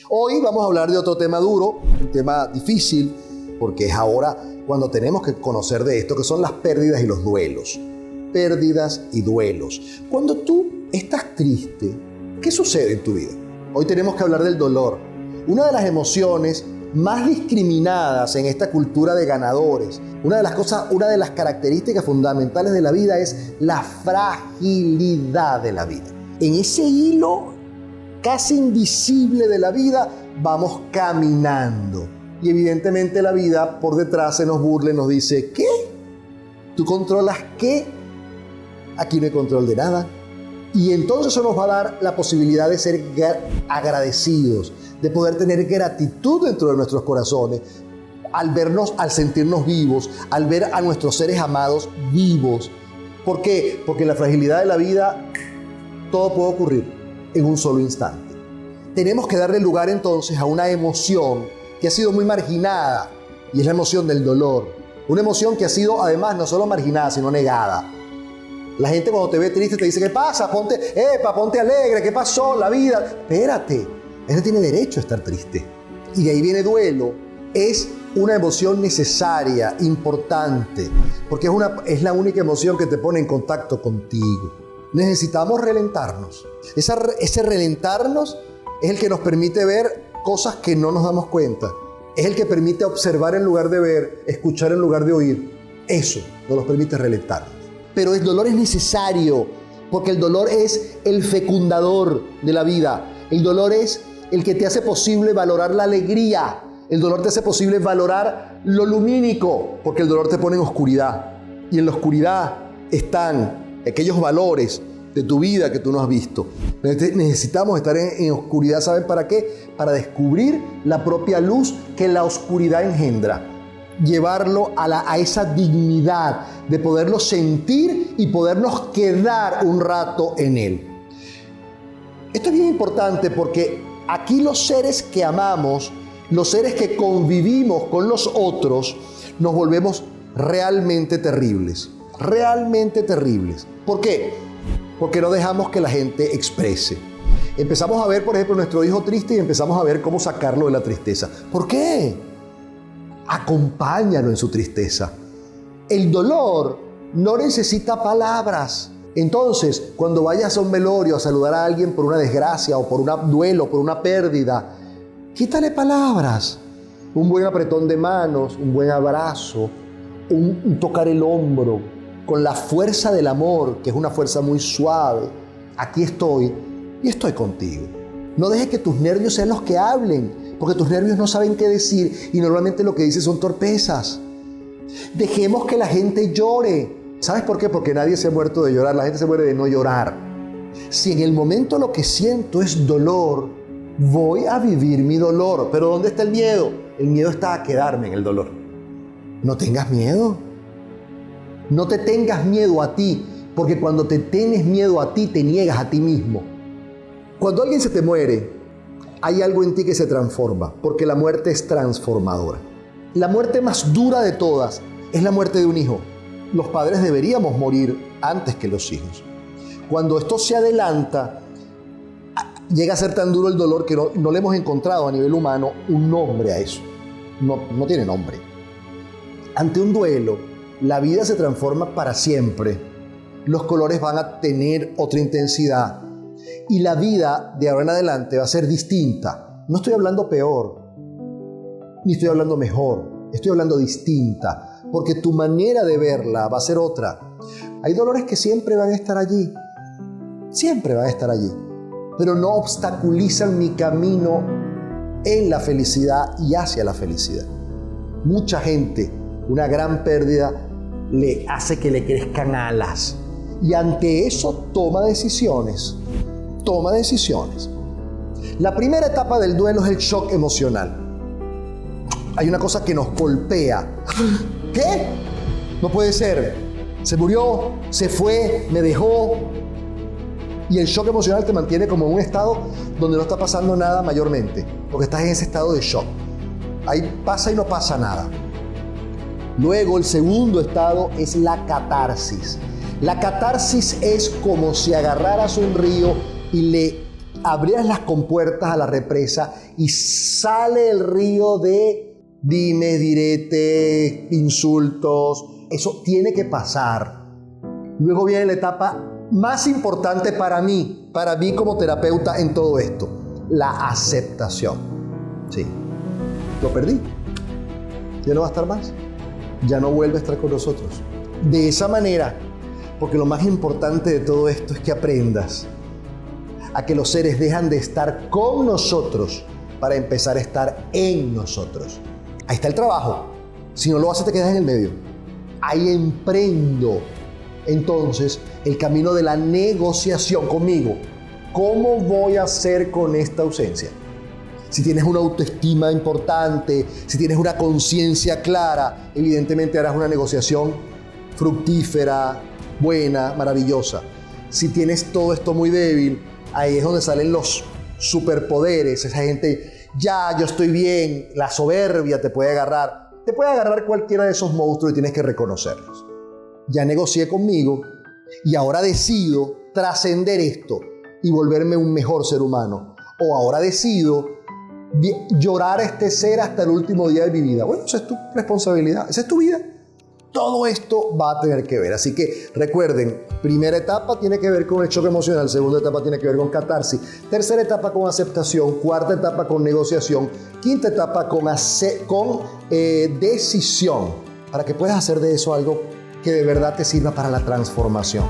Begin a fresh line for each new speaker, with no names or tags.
Hoy vamos a hablar de otro tema duro, un tema difícil, porque es ahora cuando tenemos que conocer de esto, que son las pérdidas y los duelos. Pérdidas y duelos. Cuando tú estás triste, ¿qué sucede en tu vida? Hoy tenemos que hablar del dolor. Una de las emociones más discriminadas en esta cultura de ganadores. Una de las características fundamentales de la vida es la fragilidad de la vida. En ese hilo casi invisible de la vida vamos caminando. Y evidentemente la vida por detrás se nos burla y nos dice, ¿qué? ¿Tú controlas qué? Aquí no hay control de nada. Y entonces eso nos va a dar la posibilidad de ser agradecidos, de poder tener gratitud dentro de nuestros corazones, al sentirnos vivos, al ver a nuestros seres amados vivos. ¿Por qué? Porque en la fragilidad de la vida todo puede ocurrir en un solo instante. Tenemos que darle lugar entonces a una emoción que ha sido muy marginada, y es la emoción del dolor. Una emoción que ha sido además no solo marginada, sino negada. La gente cuando te ve triste te dice, ¿qué pasa? Ponte alegre, ¿qué pasó? La vida. Espérate, ese tiene derecho a estar triste. Y de ahí viene duelo. Es una emoción necesaria, importante, porque es la única emoción que te pone en contacto contigo. Necesitamos relentarnos. Ese relentarnos es el que nos permite ver cosas que no nos damos cuenta. Es el que permite observar en lugar de ver, escuchar en lugar de oír. Eso nos permite relentarnos. Pero el dolor es necesario, porque el dolor es el fecundador de la vida. El dolor es el que te hace posible valorar la alegría. El dolor te hace posible valorar lo lumínico, porque el dolor te pone en oscuridad. Y en la oscuridad están aquellos valores de tu vida que tú no has visto. Necesitamos estar en oscuridad, ¿saben para qué? Para descubrir la propia luz que la oscuridad engendra. Llevarlo a esa dignidad de poderlo sentir y podernos quedar un rato en él. Esto es bien importante porque aquí los seres que amamos, los seres que convivimos con los otros, nos volvemos realmente terribles. Realmente terribles. ¿Por qué? Porque no dejamos que la gente exprese. Empezamos a ver, por ejemplo, nuestro hijo triste y empezamos a ver cómo sacarlo de la tristeza. ¿Por qué? Acompáñalo en su tristeza. El dolor no necesita palabras. Entonces, cuando vayas a un velorio a saludar a alguien por una desgracia o por un duelo, por una pérdida, quítale palabras. Un buen apretón de manos, un buen abrazo, un tocar el hombro, con la fuerza del amor, que es una fuerza muy suave. Aquí estoy y estoy contigo. No dejes que tus nervios sean los que hablen, porque tus nervios no saben qué decir y normalmente lo que dicen son torpezas. Dejemos que la gente llore. ¿Sabes por qué? Porque nadie se ha muerto de llorar, la gente se muere de no llorar. Si en el momento lo que siento es dolor, voy a vivir mi dolor. ¿Pero dónde está el miedo? El miedo está a quedarme en el dolor. No tengas miedo. No te tengas miedo a ti, porque cuando te tienes miedo a ti, te niegas a ti mismo. Cuando alguien se te muere, hay algo en ti que se transforma, porque la muerte es transformadora. La muerte más dura de todas es la muerte de un hijo. Los padres deberíamos morir antes que los hijos. Cuando esto se adelanta, llega a ser tan duro el dolor que no le hemos encontrado a nivel humano un nombre a eso. No tiene nombre. Ante un duelo, la vida se transforma para siempre. Los colores van a tener otra intensidad. Y la vida de ahora en adelante va a ser distinta. No estoy hablando peor, ni estoy hablando mejor. Estoy hablando distinta, porque tu manera de verla va a ser otra. Hay dolores que siempre van a estar allí. Siempre van a estar allí. Pero no obstaculizan mi camino en la felicidad y hacia la felicidad. Mucha gente, una gran pérdida, le hace que le crezcan alas. Y ante eso toma decisiones. Toma decisiones. La primera etapa del duelo es el shock emocional. Hay una cosa que nos golpea. ¿Qué? No puede ser. Se murió, se fue, me dejó. Y el shock emocional te mantiene como en un estado donde no está pasando nada mayormente, porque estás en ese estado de shock. Ahí pasa y no pasa nada. Luego, el segundo estado es la catarsis. La catarsis es como si agarraras un río y le abrías las compuertas a la represa y sale el río de dimes, diretes, insultos. Eso tiene que pasar. Luego viene la etapa más importante para mí como terapeuta en todo esto, la aceptación. Sí, lo perdí. Ya no va a estar más. Ya no vuelve a estar con nosotros. De esa manera, porque lo más importante de todo esto es que aprendas a que los seres dejan de estar con nosotros para empezar a estar en nosotros. Ahí está el trabajo. Si no lo haces, te quedas en el medio. Ahí emprendo entonces el camino de la negociación conmigo. ¿Cómo voy a hacer con esta ausencia? Si tienes una autoestima importante, si tienes una conciencia clara, evidentemente harás una negociación fructífera, buena, maravillosa. Si tienes todo esto muy débil, ahí es donde salen los superpoderes. Esa gente, ya, yo estoy bien, la soberbia te puede agarrar. Te puede agarrar cualquiera de esos monstruos y tienes que reconocerlos. Ya negocié conmigo y ahora decido trascender esto y volverme un mejor ser humano. O ahora decido llorar a este ser hasta el último día de mi vida. Bueno, esa es tu responsabilidad, esa es tu vida. Todo esto va a tener que ver. Así que recuerden, primera etapa tiene que ver con el choque emocional, segunda etapa tiene que ver con catarsis, tercera etapa con aceptación, cuarta etapa con negociación, quinta etapa con decisión, para que puedas hacer de eso algo que de verdad te sirva para la transformación.